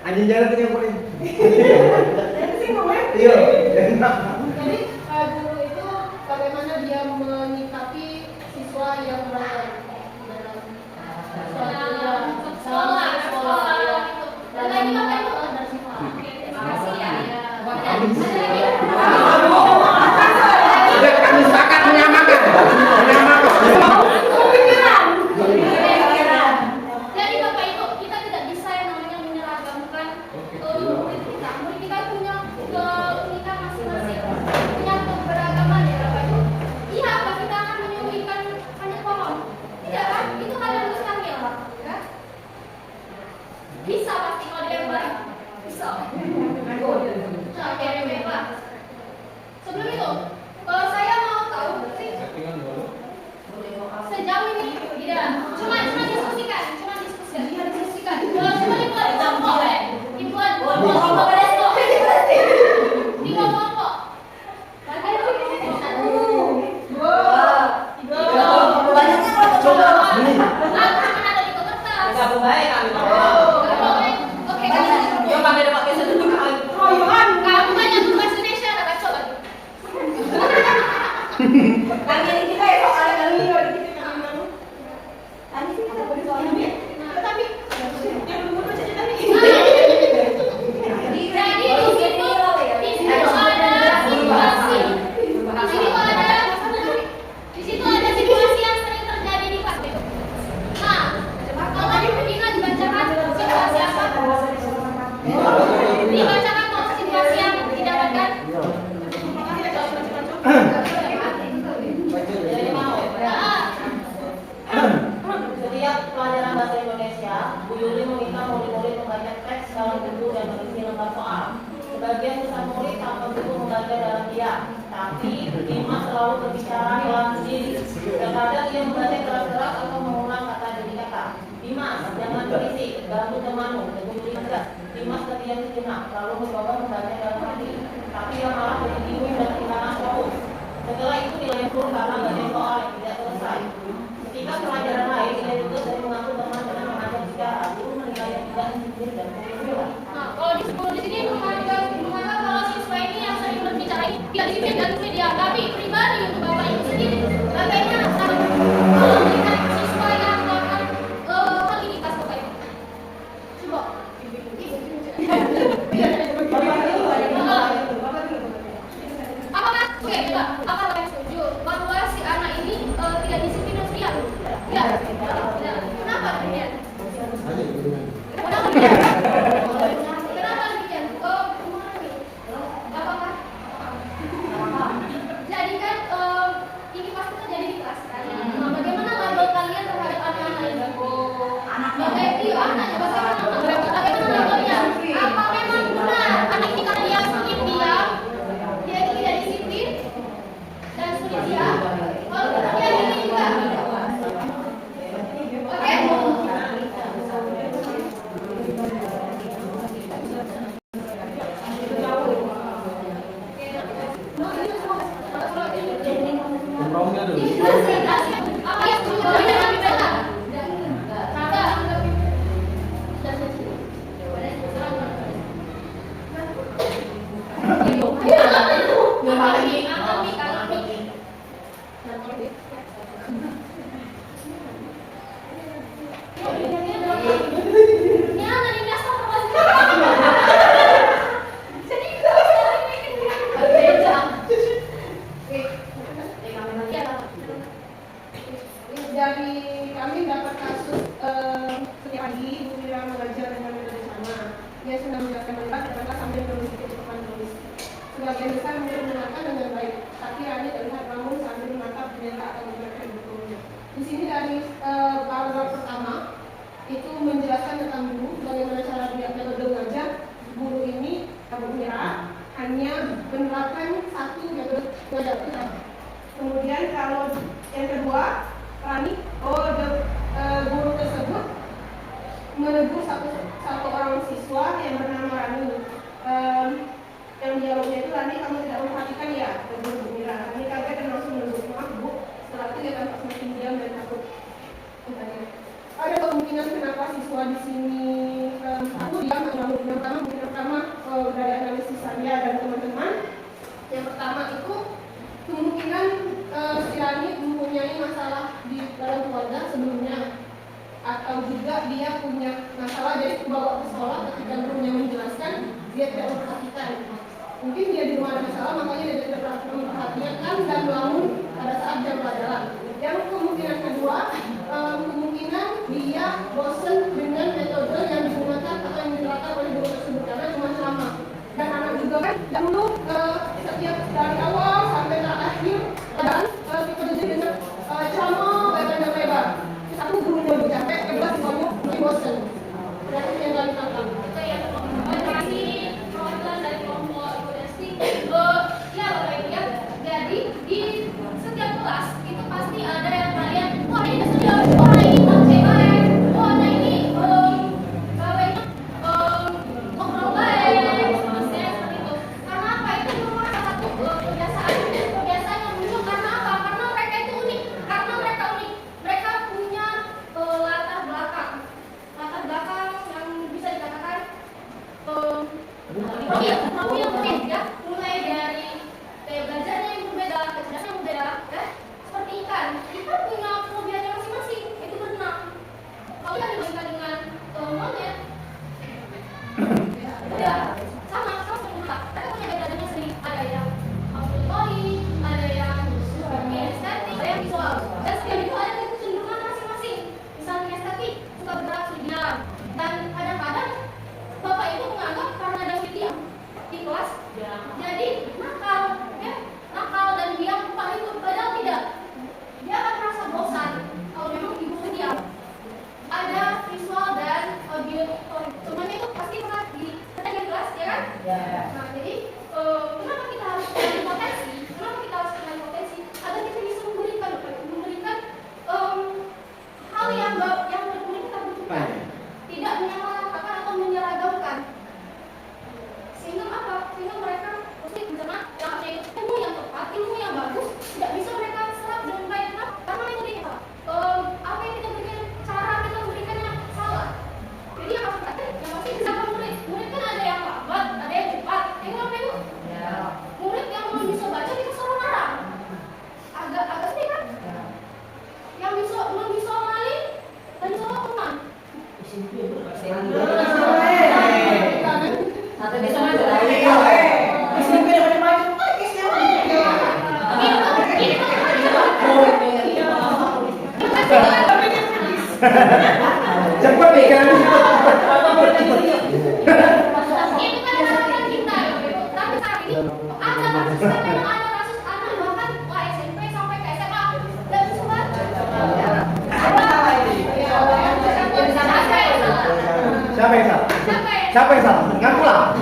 Anjing jalan itu yang paling. Iya. Jadi guru itu bagaimana dia menyikapi siswa yang berada dalam sekolah. Dan lagi makan itu dari siswa. Terima kasih ya. Kami sepakat menyamakan. Jadi Bapak Bisa pasti kalau dia yang baik. Bisa. Oke, baiklah. Sebelum itu, saya mau tahu sih sejauh ini tidak cuma diskusikan. Cuma dibuat kelompok ya. Dibuat kelompok di kelompok. Banyaknya kelompok coba. Ada di kertas. Gabung baik kami. Oke, kamu Yo kami ada pakai satu kali. kamu banyak tugas Indonesia ada kacau lagi. Kami ini kita ya kok ada kali ini di kita kami. Kami sih kita boleh soalnya. Tapi Yang belum baca cerita nih. jadi di situ ada situasi. Di situ ada situasi yang sering terjadi di kelas. Nah, kalau tadi Dina dibacakan situasi apa? Dibacakan kok situasi yang didapatkan. Jadi mau. Setiap pelajaran bahasa Indonesia, Bu Yuli meminta murid-murid membaca teks dalam buku dan mengisi lembar soal. Sebagian besar murid tanpa buku membaca dalam diam, tapi Dimas selalu berbicara dalam sendiri. Terkadang ia membaca keras-keras atau mengulang kata demi kata. Dimas, jangan berisik, ganggu temanmu, tegur Yuli tegas. Dimas terdiam sejenak, lalu mencoba membaca dalam hati, tapi ia malah jadi bingung dan kehilangan fokus. Setelah itu dilempur karena banyak soal yang tidak selesai. Ketika pelajaran lain, ia juga dari mengaku teman dengan mengajak bicara, guru menilai yang tidak disiplin dan keliru. Nah, kalau di sini mengatakan kalau siswa ini yang sering berbicara ini tidak disiplin dan sulit diambil pribadi untuk bapak ibu sendiri. Bagaimana cara memberikan siswa yang melakukan hal ini pas bapak ibu? Coba. Apakah oke coba apakah kalian setuju bahwa si anak ini tidak disiplin dan sulit? Tidak. Kenapa demikian? Kenapa demikian? Apakah? Jadi kan ini pasti terjadi di kelas kan. Nah, bagaimana label kalian terhadap anak-anak ini? Bagaimana labelnya? Apa memang benar anak ini karena dia sulit diam, dia itu tidak disiplin dan sulit diam? Kalau dia ini juga. Oke. Komprominya dulu. Apa yang perlu kita bicarakan? Dari kami dapat kasus setiap pagi Bu Mira mengajar dengan metode sama. Dia sedang menjelaskan manfaat datanglah sambil menulis kecepatan tulis. Sebagian besar murid menggunakan dengan baik, tapi Rani terlihat bangun sambil menatap jendela atau membaca bukunya. Di sini dari paragraf pertama itu menjelaskan tentang guru, bagaimana cara dia metode mengajar. Guru ini Bu Mira hanya menerapkan satu metode mengajar. Kemudian kalau yang kedua Rani, guru tersebut menegur satu orang siswa yang bernama Rani. Yang dialognya itu, Rani, kamu tidak memperhatikan ya, tegur Bu Mira. Rani kaget dan langsung menegur, maaf Bu. Setelah itu dia tampak semakin diam dan takut. Ada kemungkinan kenapa siswa di sini aku diam atau mungkin pertama dari analisis saya dan teman-teman. Yang pertama itu kemungkinan si Rani mempunyai masalah di dalam keluarga sebelumnya, atau juga dia punya masalah jadi bawa ke sekolah ketika gurunya menjelaskan dia tidak memperhatikan. Mungkin dia di rumah ada masalah makanya dia tidak memperhatikan dan melamun pada saat jam pelajaran. Yang kemungkinan kedua, kemungkinan dia bosan dengan metode yang digunakan atau yang diterapkan oleh guru tersebut karena cuma selama. Dan anak juga kan dahulu setiap dari awal sampai terakhir dan metode dengan ceramah lebar dan lebar. Satu gurunya lebih capek, kedua siswanya lebih bosan. Dan yang kali Profil ya, mulai dari kayak belajarnya yang berbeda, kecerdasan yang berbeda, ya. Seperti ikan, ikan punya kelebihannya masing-masing, itu berenang. Kalau yang dibandingkan dengan monyet, ya sama seperti kita. Mereka punya beda-bedanya sendiri. Ada yang auditory, ada yang kinestetik, ada yang visual. Dan setiap itu ada kecenderungan masing-masing. Misalnya kinestetik suka bergerak diam, dan kadang-kadang bapak ibu menganggap karena ada diam di kelas, jadi nakal, ya, nakal dan diam lupa ikut. Padahal tidak, dia akan merasa bosan kalau memang ibu diam. Ada visual dan audio, semuanya itu pasti pernah di kelas, ya kan? Nah, jadi kenapa kita harus kenali potensi? Kenapa kita harus kenali potensi? Agar kita bisa memberikan hal yang benar-benar kita butuhkan, tidak menyamaratakan atau menyeragamkan. Sehingga apa? Sehingga mereka mesti mencerna yang harusnya itu ilmu yang tepat, ilmu yang bagus, tidak bisa mereka serap dengan baik. Karena itu dia apa yang kita berikan, cara kita memberikannya salah. Jadi yang harus kita, yang pasti bisa murid. Murid kan ada yang lambat, ada yang cepat. Yang apa itu? Murid yang belum bisa baca kita suruh marah. Agak sedih kan? Yang belum bisa maling dan suruh teman. Satu bisa maju lagi. SMP dapat maju. Cepat nih kan? Itu kan harapan kita, tapi saat ini ada kasus anak bahkan SMP sampai ke SMA dan semua. Siapa yang salah? Siapa yang salah? Ngaku lah.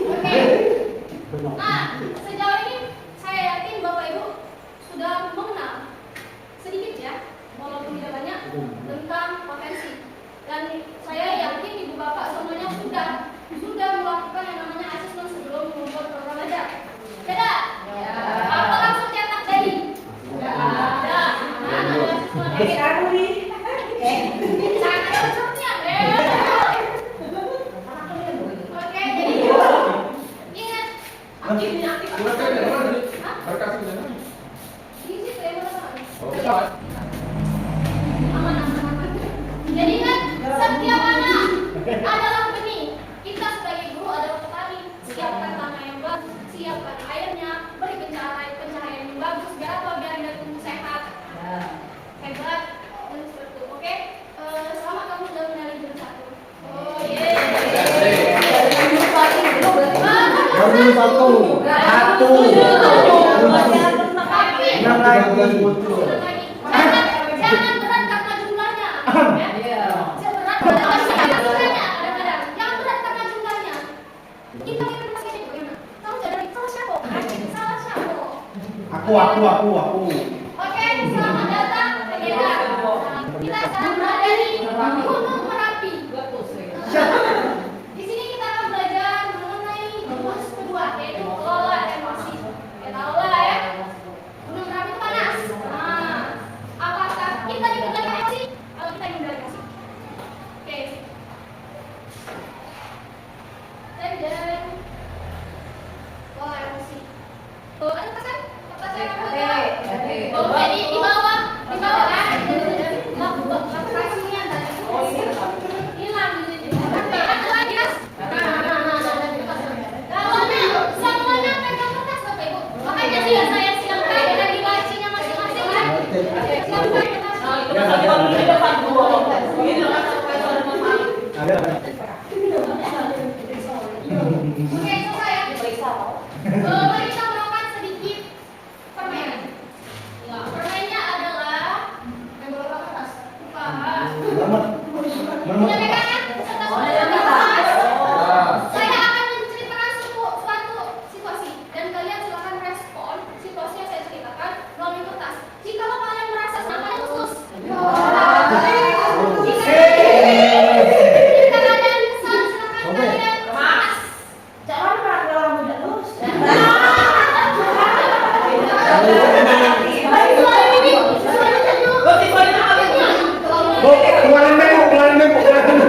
Oke. Nah, sejauh ini saya yakin Bapak Ibu sudah mengenal sedikit ya, walaupun tidak banyak, tentang potensi. Dan saya yakin Ibu Bapak semuanya sudah melakukan yang namanya asesmen sebelum membuat program belajar. Tidak? Apa langsung cetak jadi? Ada. Nah, ada asesmen. Oke, jadi ingat. Jadi ingat, setiap anak adalah benih. Kita sebagai guru adalah petani. Siapkan tanah yang bagus, siapkan airnya, beri pencahayaan yang bagus. Biar apa? Biar dia tumbuh sehat, hebat, dan seperti itu. Oke, selamat kamu sudah mengenali jurus 1. Oh Baru satu. Enam lagi. Jangan berat karena jumlahnya. Berat karena jumlahnya. Jangan berat karena jumlahnya. Kita ini masih bagaimana? Kamu jadi salah siapa? Salah siapa? Aku. Oke, selamat datang ke kita. Kita sekarang berada di Gunung Merapi. Di sini kita akan belajar mengenai rumus kedua, yaitu kelola emosi. Ya tahu lah ya. Gunung Merapi itu panas. Nah, apakah kita dikendalikan emosi atau kita dikendalikan emosi? Oke. Dan kelola emosi. Tuh, ada pesan? Kata saya jadi di bawah kan? Aplikasinya tadi hilang gitu. Ada lagi mas? Semuanya pegang kertas Bapak Ibu. Makanya saya silakan dan dibacinya masing-masing kan? Oke, selesai ya. Mari kita melakukan sedikit permainan. Permainannya adalah beberapa kertas. Punya pegangan? Saya akan menceritakan suatu situasi dan kalian silakan respon situasi yang saya ceritakan melalui kertas. Jika kalian merasa sangat khusus, jika kalian kesal, silakan kalian mas. Jangan pernah orang muda terus. Keluarin memo.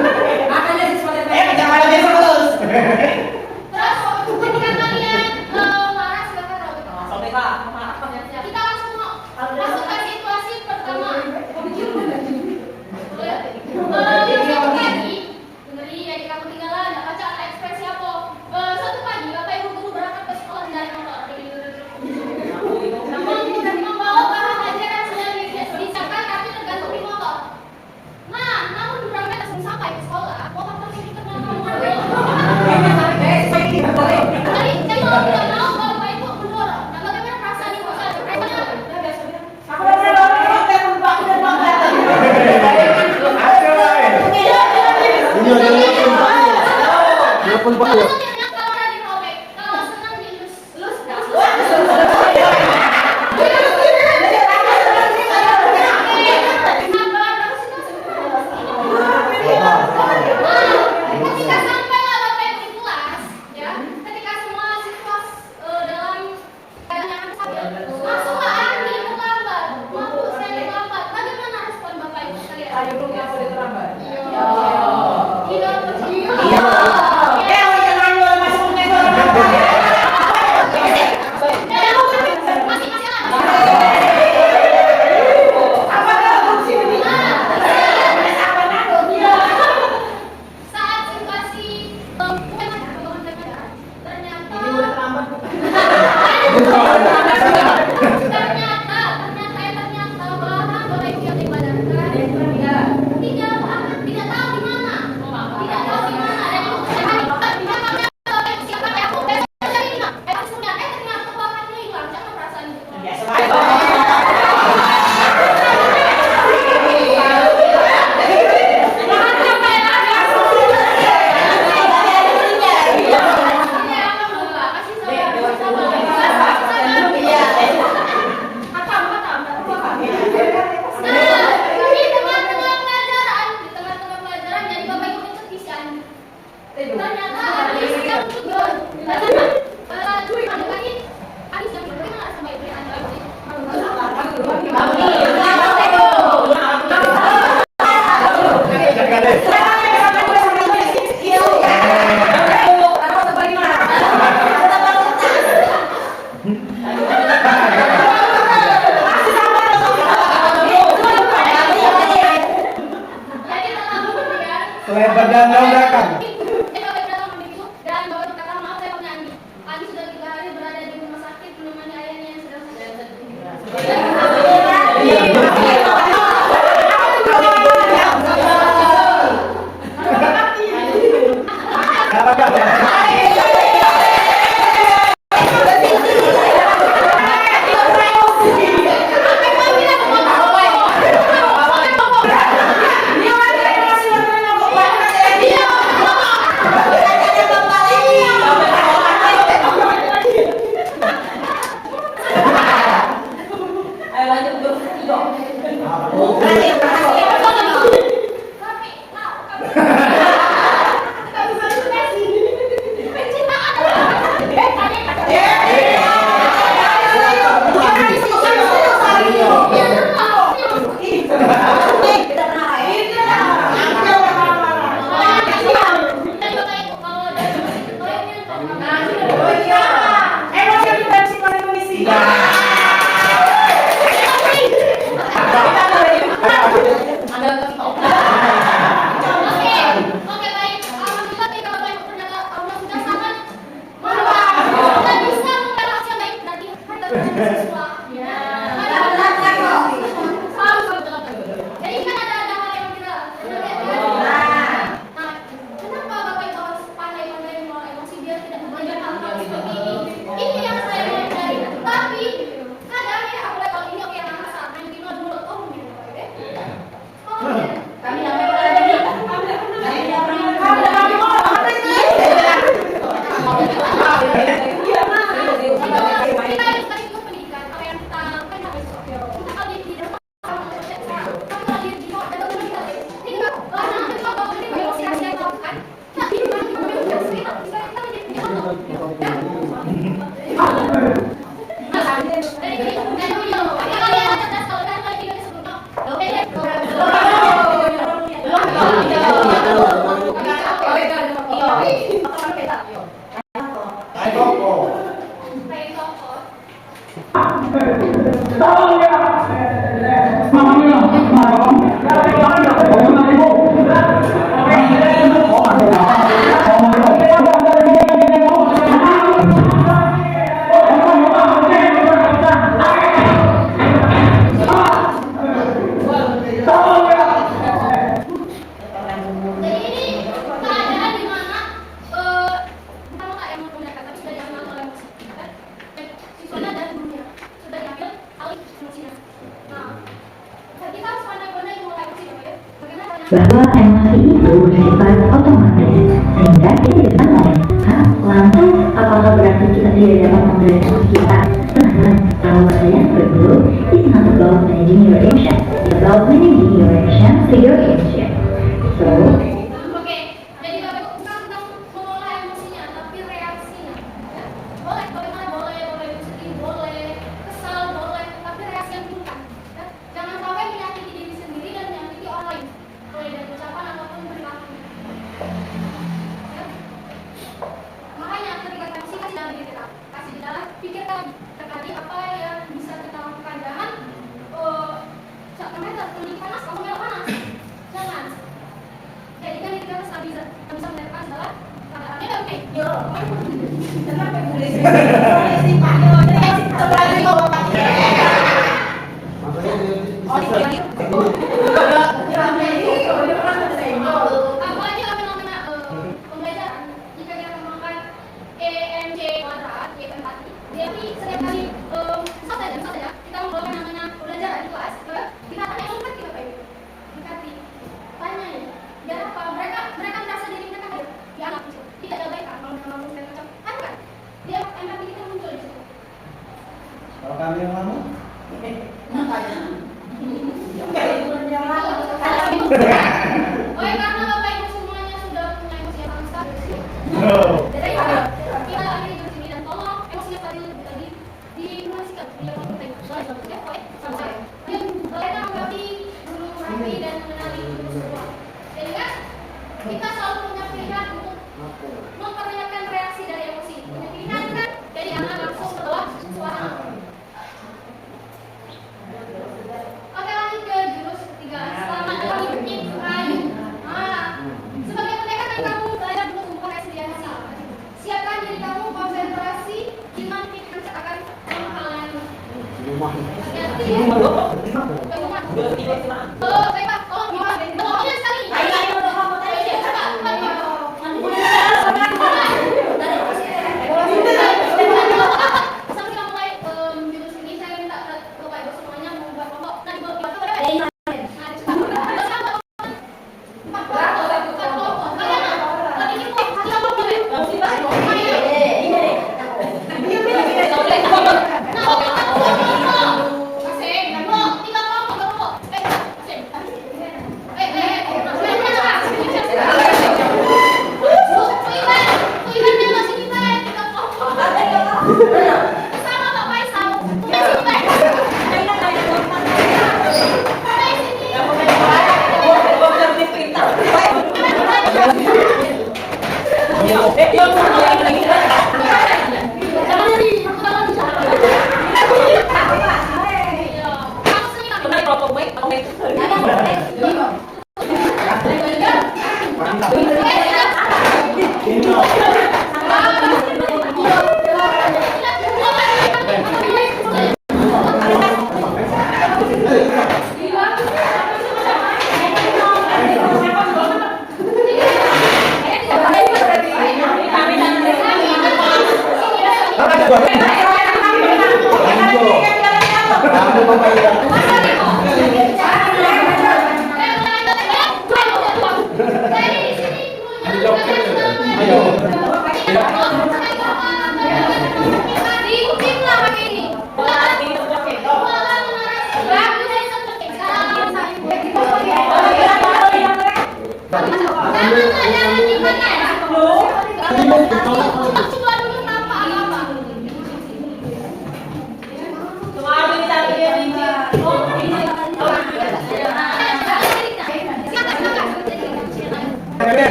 Telepon Pak ya. Kalau udah dirobek, kalau senang dielus-elus. Ketika sampailah Bapak Ibu di kelas, ya, ketika semua siswa dalam keadaan yang stabil, masuklah Andi terlambat, mampu saya terlambat. Bagaimana respon Bapak Ibu sekalian? Tidak percaya. Saat situasi ternyata bahwa Bapak Ibu yang dipadamkan tidak tahu di mana, tidak tahu di mana. Dan itu ternyata siapa yang aku ternyata bahannya hilang. Jangan perasaan itu. Selebar dan daun-daun. Dan bawa kata maaf saya punya Andi. Andi sudah 3 hari berada di rumah sakit menemani ayahnya yang sedang bahwa emosi itu bersifat otomatis sehingga kita tidak ngomong. Hah? Lantas apakah berarti kita tidak dapat mengendalikan emosi kita? Tenang, kalau saya berburu, it's not about managing your emotions, it's about managing your actions to your emotions. So, Oke, jadi Bapak Ibu bukan tentang mengolah emosinya, tapi reaksinya. Ya. Boleh, bagaimana boleh sedih, boleh kesal, boleh, tapi reaksi yang bukan. Ya. Jangan sampai menyakiti diri sendiri dan menyakiti orang lain, mulai dari ucapan ataupun perilaku. Ya. Makanya ketika emosi kasih dalam diri kita, kasih di dalam pikirkan tadi apa yang bisa kita lakukan. Jangan saat kondisi panas langsung belok panas. Jangan. Jadikan diri kita stabil, bisa menerapkan segala keadaannya. Oke. Kenapa boleh sih? Boleh sih Pak. Terlalu Apalagi fenomena pembelajaran jika kita menggunakan EMC kuadrat, yaitu empati. Jadi setiap kali misal saja kita menggunakan namanya pembelajaran di kelas, kita tanya kan kita Pak Ibu. Dekati, tanya ya. Biar apa? Mereka merasa diri mereka baik. Dianggap itu tidak ada baik kalau mereka ngomong dan macam kan? Dia empati kita muncul di situ. Kalau kami yang lama, Oke, karena Bapak Ibu semuanya sudah punya emosi yang sangat stabil. Jadi kita akhiri di sini dan tolong emosinya tadi diinformasikan. Dia mau penting. Sama saya. Dia mereka mengerti dulu rapi dan mengenali dulu semua. Jadi kan kita selalu punya pilihan untuk memperlihatkan reaksi dari emosi. Punya pilihan kan? Jadi jangan langsung setelah suara. Oke, lanjut ke jurus ketiga. Selamat datang di Rayu. Sebagai pendekar yang kamu belajar dulu tumbuhkan resiliensi. Siapkan diri kamu konsentrasi, iman, pikiran akan hal-hal hati-hati. Baiklah, tolong gimana sekali. Sampai kita mulai jurus ini, saya minta Bapak Ibu semuanya membuat kelompok. Nah, di bawah sama Pak Faisal.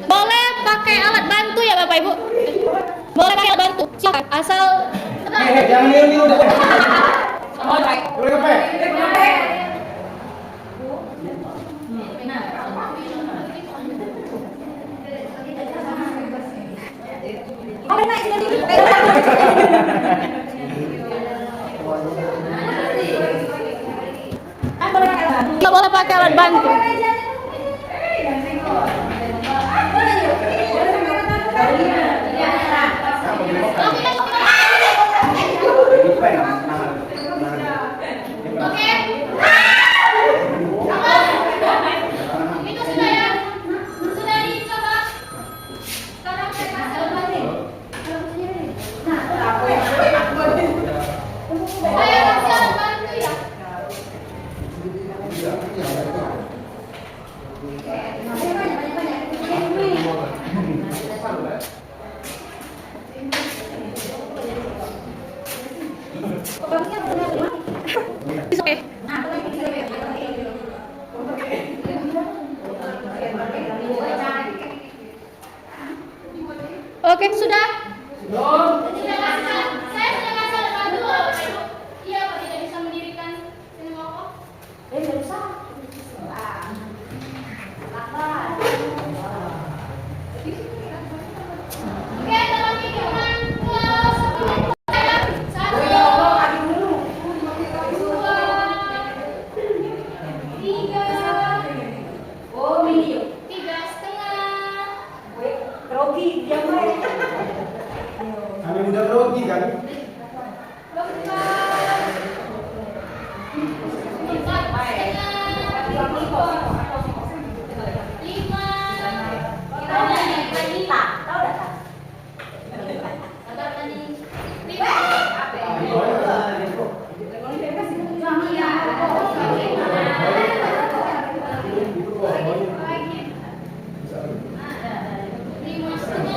Boleh pakai alat bantu ya Bapak Ibu? Boleh pakai alat bantu, silakan. Asal jangan niru deh. Boleh. Boleh kepek. Oke, naik sini. boleh pakai alat bantu. Oke. Itu sudah ya? Sudah dicoba? Sekarang saya kasih alat bantu. Saya kasih alat bantu ya. Oke. Oke, sudah. Saya sudah kasih alat bantu. Iya, Pak, tidak bisa mendirikan sini rokok. Nggak usah. Oke, dalam hitungan ke 10. Satu, dua, tiga, tiga setengah, Kami udah grogi kan? empat, empat setengah, lima, sabar tadi, lima, lima setengah,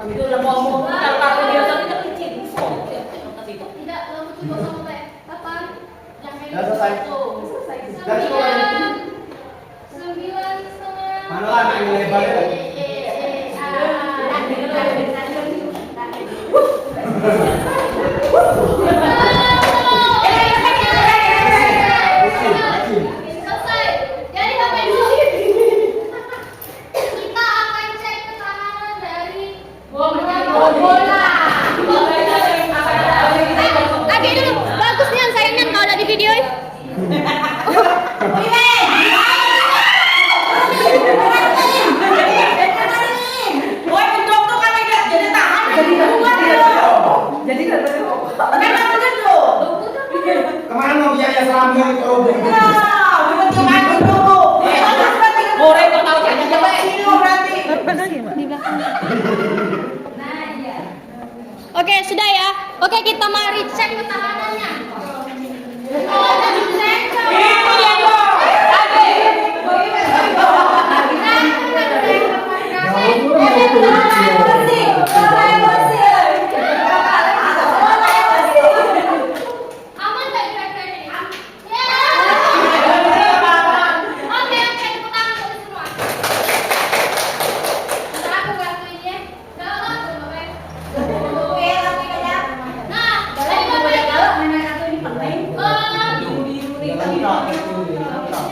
Itu udah ngomong kalau pakai biasa itu kecil. tidak, lalu coba sampai kapan? Yang ini Udah selesai. Sembilan, sembilan setengah. Mana lah yang lebarnya? Selesai. Jadi sampai dulu. Kita akan cek ketahanan dari bola. Lagi dulu, bagus nih yang saingan kalau ada di video. Kemana mau biaya selama ini kalau Oke, sudah ya. Oke, kita mari cek ketahanannya. Oh, jadi sensor. Itu dia dong. Aman nggak kira-kira ini? Ya. Oke, cek ketahanan semua. Ntar aku bantuin ya. Nggak lah, Bapak. Nah, dari Bapak itu,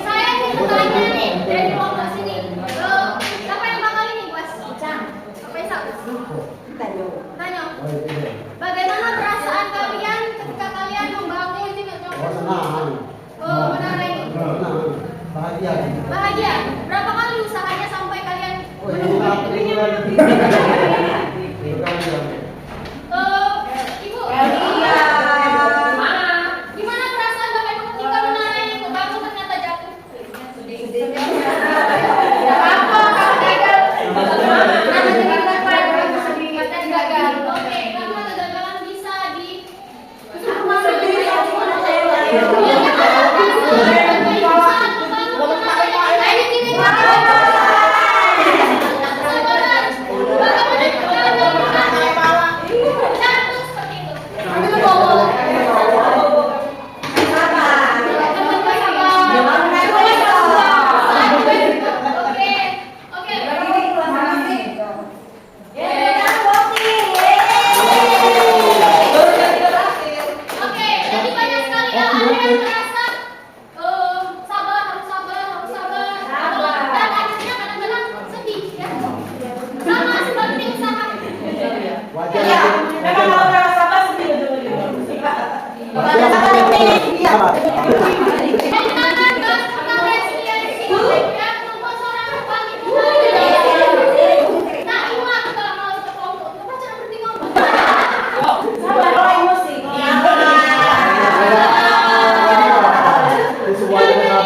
saya ingin bertanya nih dari kelompok sini. Siapa yang bakal ini, Bos? Apa Isak? Tanya. Bagaimana perasaan kalian ketika kalian membangun ini? Oh, benar ini. bahagia. Bahagia. Berapa kali usahanya sampai kalian Ibu. Gimana perasaan Bapak Ibu ketika menara ini bangun ternyata jatuh? Gagal. Oke, karena kegagalan bisa di Bagaimana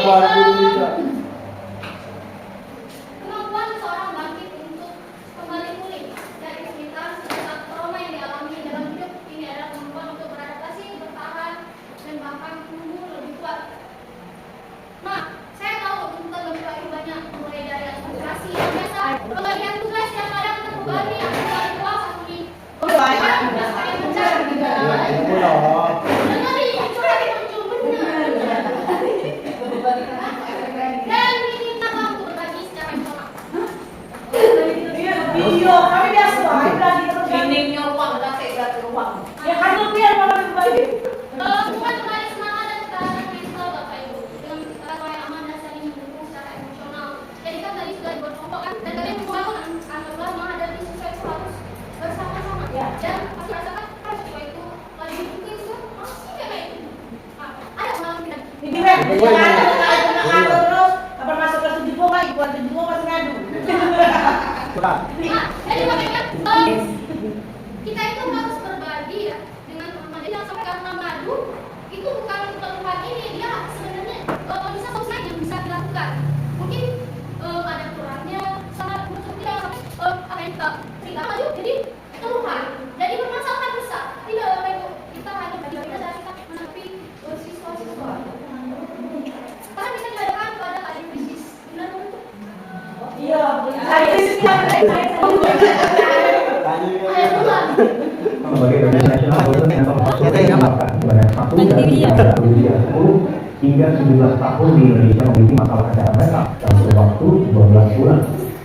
buat Indonesia. Kemampuan seorang bangkit untuk kembali pulih dari kesulitan serta trauma yang dialami dalam hidup ini adalah kemampuan untuk beradaptasi, bertahan, dan bahkan tumbuh lebih kuat. Nah, saya tahu tuntutan lebih banyak, mulai dari administrasi yang biasa, pembagian tugas yang kadang terbebani, aktivitas kelas, aktivitas saya mencari juga. Dengerin, itu tadi muncul benar. Dan diminta untuk berbagi secara informal. Video, kami biasa banget lagi terus. Ini ruang, udah saya ruang. Ya kan lu biar malah berbagi. Bukan kembali semangat dan ketahanan mental Bapak Ibu dengan cara yang aman dan saling mendukung secara emosional. Jadi kan tadi sudah berkelompok kan, dan kalian membangun anggaplah menghadapi sesuatu harus bersama-sama. Dan pasti rasakan peristiwa itu lagi dibuka itu masih kayak gitu. Ada malam tidak. Ini kan, jangan ngadu terus. Kapan masuk ke 7 koma, buat 7 koma masih ngadu. Jadi makanya kita itu harus berbagi ya dengan teman. Jadi jangan sampai karena ngadu itu bukan keluhan ini, dia sebenarnya bisa solusi yang bisa dilakukan. Mungkin ada kurangnya sangat buruk tidak sampai apa yang kita cerita maju jadi keluhan. Jadi permasalahan besar. Tidak Bapak Ibu, kita hanya bagi-bagi saja kita menghadapi siswa-siswa. Karena bisa dihadapkan pada keadaan krisis. Benar betul. Iya, krisis Sebagai bagian nasional bosan yang termasuk dilakukan sebanyak 1 dari anak usia 10 hingga 17 tahun di Indonesia memiliki masalah kesehatan mental dalam waktu 12 bulan.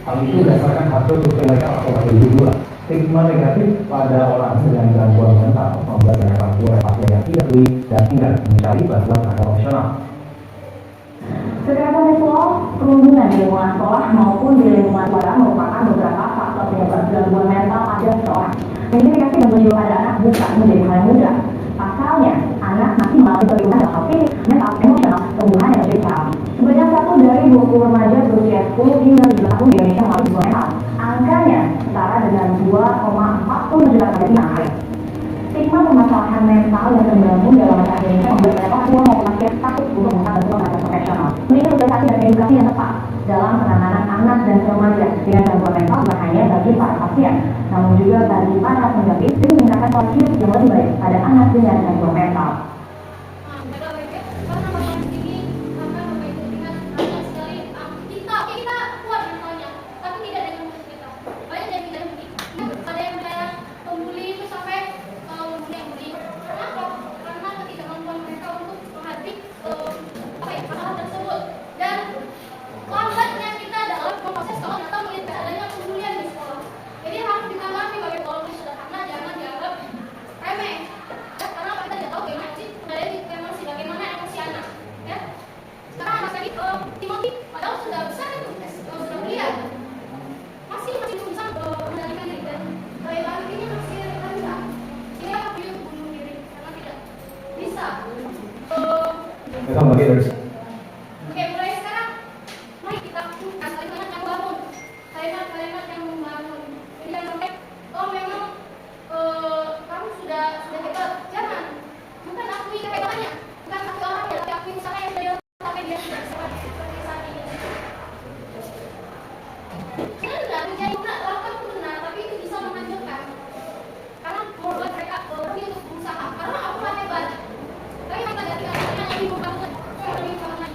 Hal itu berdasarkan hasil survei mereka atau 2002. Stigma negatif pada orang dengan gangguan mental membuat banyak orang tua pasien yang tidak peduli dan enggan mencari bantuan profesional. Kekerasan seksual, perundungan di lingkungan sekolah maupun di lingkungan keluarga merupakan beberapa faktor penyebab gangguan mental pada seseorang. Identifikasi gangguan jiwa pada anak bukan menjadi hal yang mudah. Pasalnya, anak masih mengalami perubahan dalam hal fisik, mental, emosional, tumbuhan yang spesial. Sebanyak 1 dari 20 remaja berusia 10 hingga 17 tahun di Indonesia mengalami gangguan mental. Angkanya setara dengan 2,40 juta pada anak. Stigma permasalahan mental yang terbangun dalam masyarakat Indonesia membuat banyak orang tua maupun masyarakat takut untuk meminta bantuan tenaga profesional. Menilai sosialisasi dan edukasi yang tepat dalam penanganan anak dan remaja dengan gangguan mental bukan hanya bagi para pasien, namun juga bagi para pendamping demi meningkatkan kualitas hidup yang lebih baik pada anak dengan gangguan mental. Kita bagi dari Oke, mulai sekarang mari kita lakukan kalimat yang bangun, kalimat-kalimat yang membangun. Jadi jangan sampai memang kamu sudah hebat. Jangan, bukan akui kehebatannya, bukan akui orangnya, tapi akui usaha yang sudah dilakukan sampai dia sudah seperti saat ini. Benar, menjadi benar, lakukan itu benar, tapi itu bisa menghancurkan. Karena membuat mereka berhenti untuk berusaha. Karena aku kan hebat. Tapi kita gantikan yang lebih membangun, lebih bangun.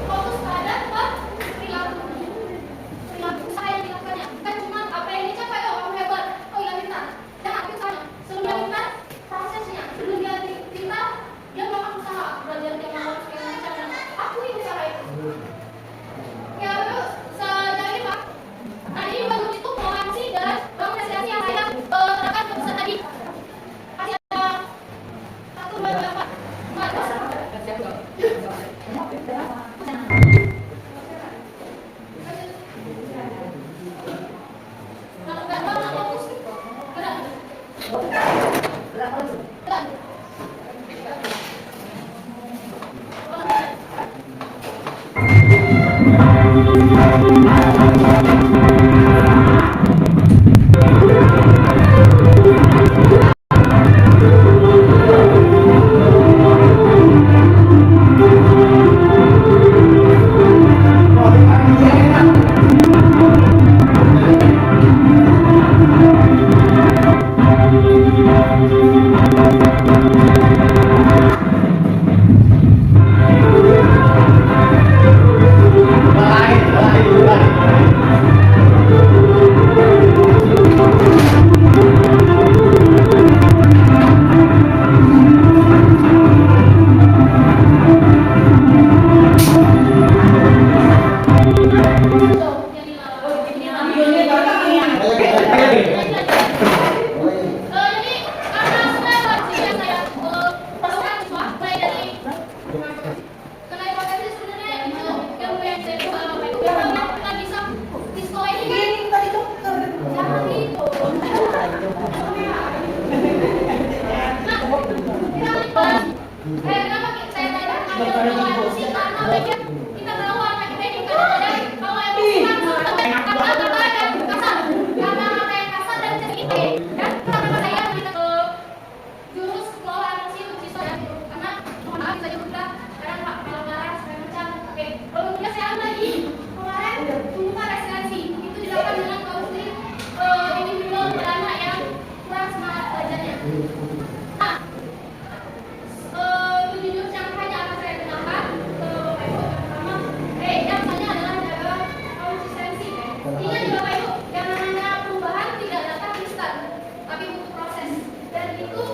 Fokus pada perilaku usaha yang dilakukannya, bukan cuma apa yang dicapai. Oh kamu hebat, oh iya pintar. Jangan itu sama. Sebelum dia pintar, prosesnya. Sebelum dia pintar, dia melakukan usaha, belajar dia melakukan segala macam. Aku ini usaha itu. Ya lalu sejauh ini Pak. Nah ini bagus itu mengaksi dan mengapresiasi yang saya terangkan ke pesan tadi. Kasih ada 1, 2, 3, 4. kalau emosi karena bagian kita tahu anak ini kadang-kadang kalau emosi kata-kata yang kasar, kata-kata yang kasar dan cerita dan kata-kata yang kita ke jurus kelola emosi siswa ya gitu. Karena mohon maaf bisa juga kadang kalau marah segala macam. Oke, kalau dia sekarang lagi kemarin tumbuhan resiliensi itu dilakukan dengan counseling individual pada anak yang kurang semangat belajarnya. Nah, jujur yang hanya akan saya kenalkan ke Bapak Ibu yang pertama, yang misalnya adalah konsistensi. Ingat ya Bapak Ibu, yang namanya perubahan tidak datang instan, tapi butuh proses. Dan itu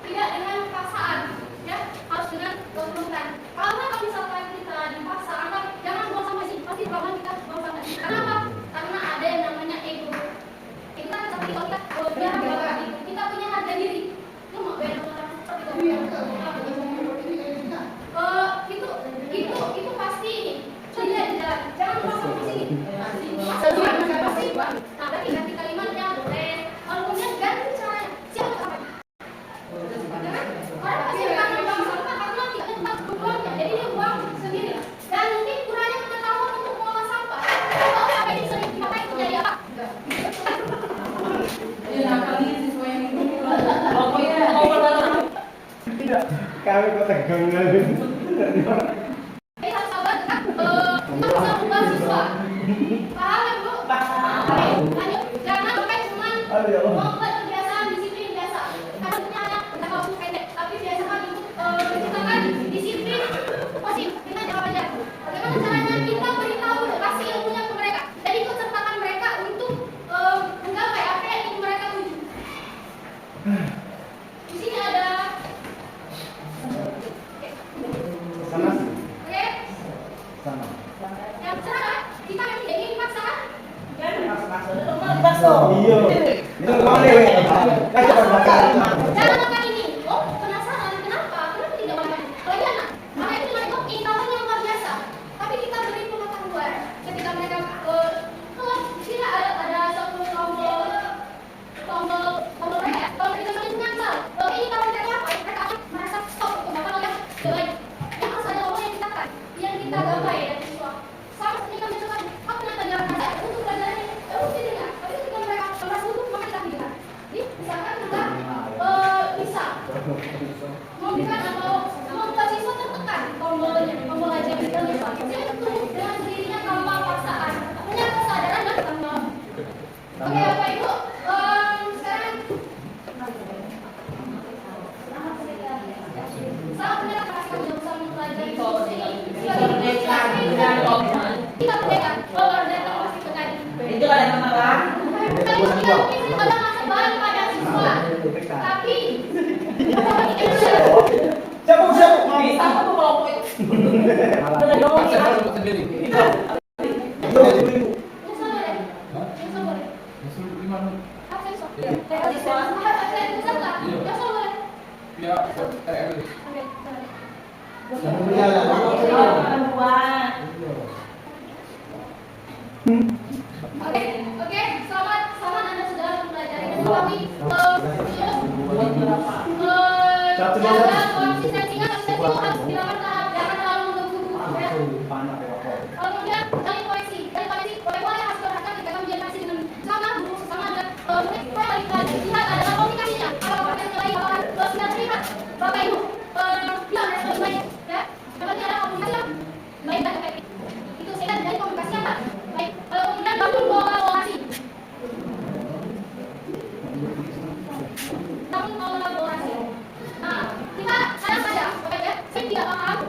tidak dengan paksaan, ya harus dengan kebutuhan. Karena kalau misalkan kita dipaksa, anggap jangan buang sampah sih, pasti bakalan kita buang sampah. Kenapa? Karena ada yang namanya ego. Kita seperti kalau kita punya harga diri. Itu mau beda orang seperti itu pasti ini. Tidak, jangan buang sampah sini. Pasti. Nah, berarti ganti kalimatnya, walaupun ganti caranya. Siapa sampai? Orang pasti akan buang sampah karena tidak tempat buangnya, jadi dia buang sendiri. Dan mungkin kurangnya pengetahuan untuk mengolah sampah. Kalau sampai ini sering dipakai itu jadi apa? Tidak, kami kok tegang lagi. Harus sabar kan? Kita bisa ubah siswa. Paham ya Bu? Lanjut, jangan pakai cuman membuat kebiasaan disiplin biasa. Karena sebenarnya kita kalau pendek, tapi biasakan untuk menciptakan disiplin positif. Kita jangan belajar. Bagaimana caranya kita beritahu, kasih ilmunya ke mereka. Jadi ikut sertakan mereka untuk menggapai apa yang ingin mereka tuju. Di sini ada Sana. oke. Sana. Yang cara kita yang tidak ingin dipaksakan. Iya. Itu boleh weh. Kasih perbedaan. Jangan makan ini. Oh, penasaran kenapa? Kenapa tidak makan? Kalau dia anak, maka itu mereka intawan yang luar biasa. Tapi kita beri pengetahuan ketika mereka tidak ada satu tombol mereka. Kalau kita saling menyangkal, ini kalau mereka apa? Mereka akan merasa stop untuk makan oleh baik. Yang harus ada orang yang kita kan, yang kita gapai dari siswa. Sama seperti kami coba, apa yang tadi ada untuk belajar ini? Tidak. Tapi ketika mereka merasa butuh, maka kita tidak. Jadi misalkan kita bisa memberikan atau membuat siswa tertekan tombol aja kita siswa itu dengan sendirinya tanpa paksaan, punya kesadaran dan tanggung jawab. Oke Bapak Ibu, sekarang saat mereka kasih jurusan mempelajari ini kita merdeka, kalau merdeka pasti sekali. Itu ada masalah. Kita mungkin pada masa baru pada siswa, tapi Siapa? Bisa apa tuh kalau itu? Udah ngomong sendiri. Oke, selamat Anda sudah mempelajari tapi jaga konsistensinya itu harus dilakukan tahap, jangan terlalu mengganggu. Kemudian dari koreksi, boleh harus berhati ketika menjadi masih dengan sama guru sesama dan lihat adalah komunikasinya. Kalau komunikasi lain sudah terlihat, Bapak Ibu, dia respon baik, ya. Berarti ada komunikasi yang baik dan efektif. Itu saya dari komunikasi apa? Baik. Kemudian bangun kolaborasi. Bangun kolaborasi. Nah, kita kadang-kadang, saya tidak paham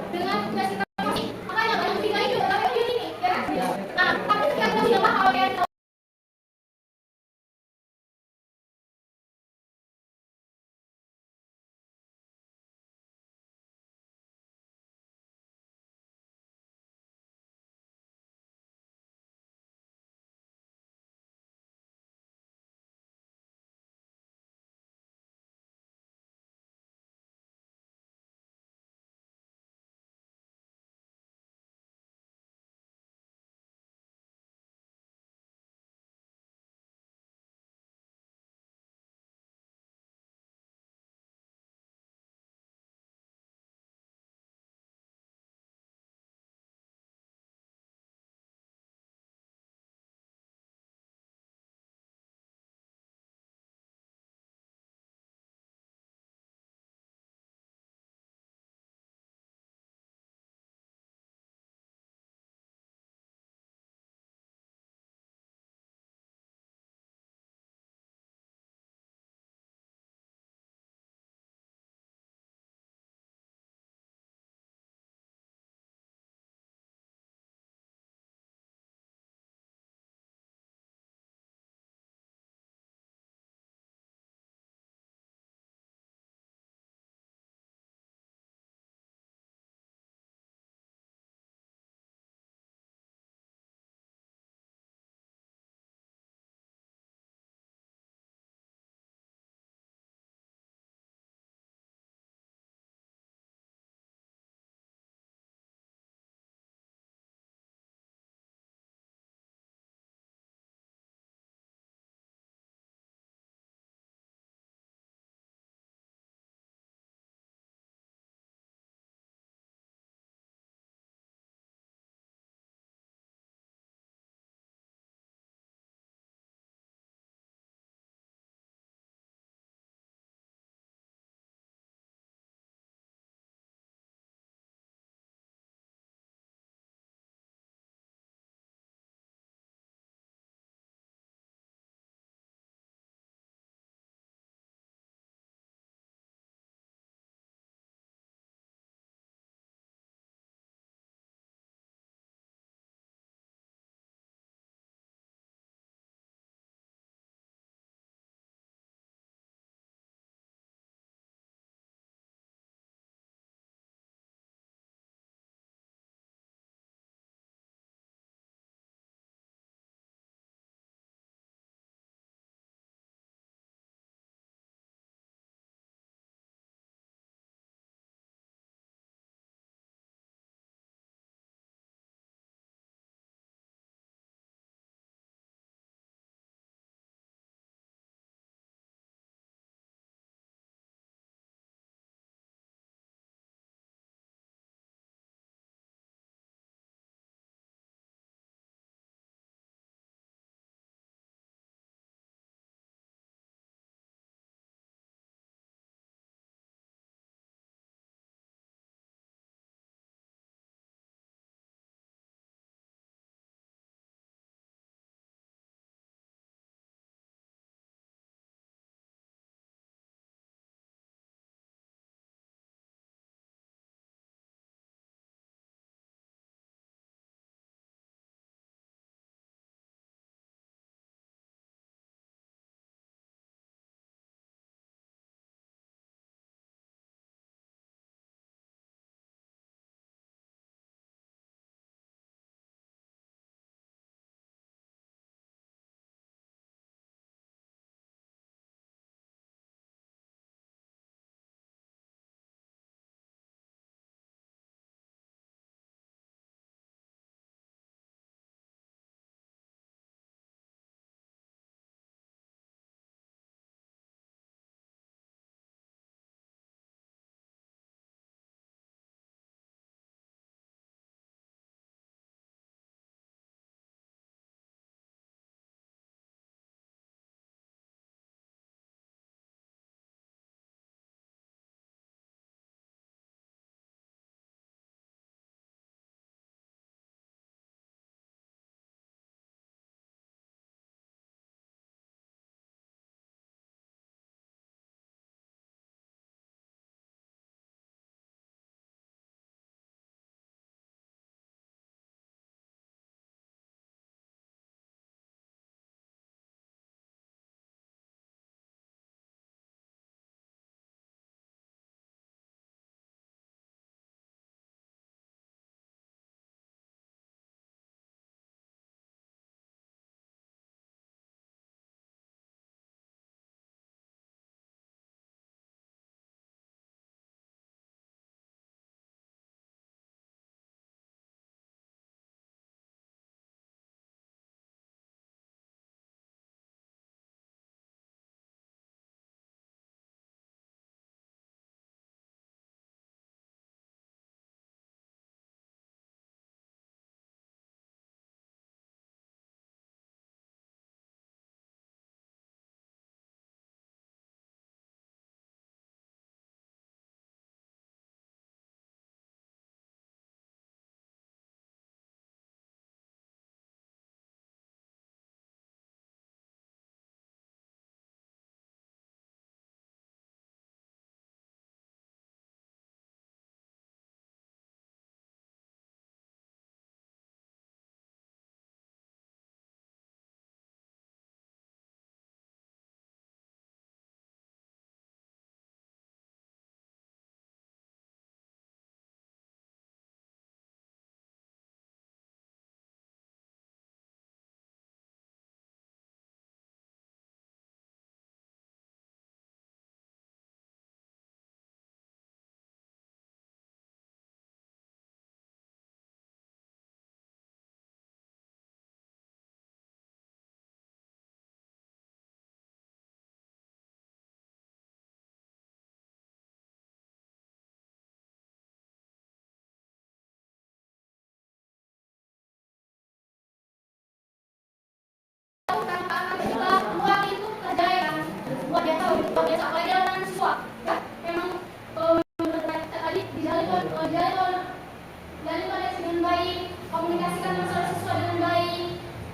komunikasikan masalah siswa dengan baik.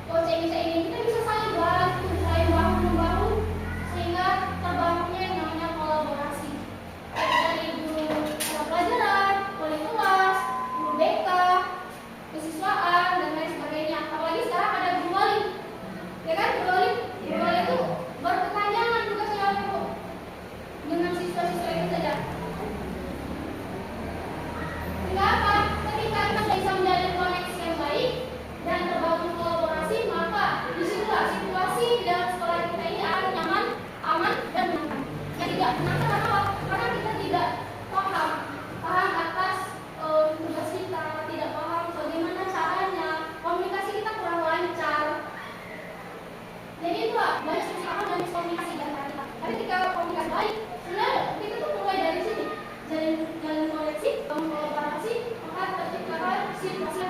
OCMC ini kita bisa saling bantu, saling bahu-membahu sehingga terbangunnya yang namanya kolaborasi. Dari guru mata pelajaran, wali kelas, guru BK, kesiswaan dan lain sebagainya. Apalagi sekarang ada guru wali, ya kan? Guru wali itu berkepanjangan tugasnya dengan siswa-siswa itu saja. Sehingga apa? Ketika kita bisa menjalin koneksi yang baik dan terbangun kolaborasi, maka disitulah situasi di dalam sekolah kita ini akan nyaman, aman, dan menyenangkan. Yang tidak menyenangkan apa? Karena kita tidak paham atas tugas kita, tidak paham bagaimana caranya, komunikasi kita kurang lancar. Jadi itulah banyak usaha dan komunikasi dan kita. Tapi ketika komunikasi baik, sebenarnya kita tuh mulai dari sini, jalin koneksi, kolaborasi, maka terciptakan situasi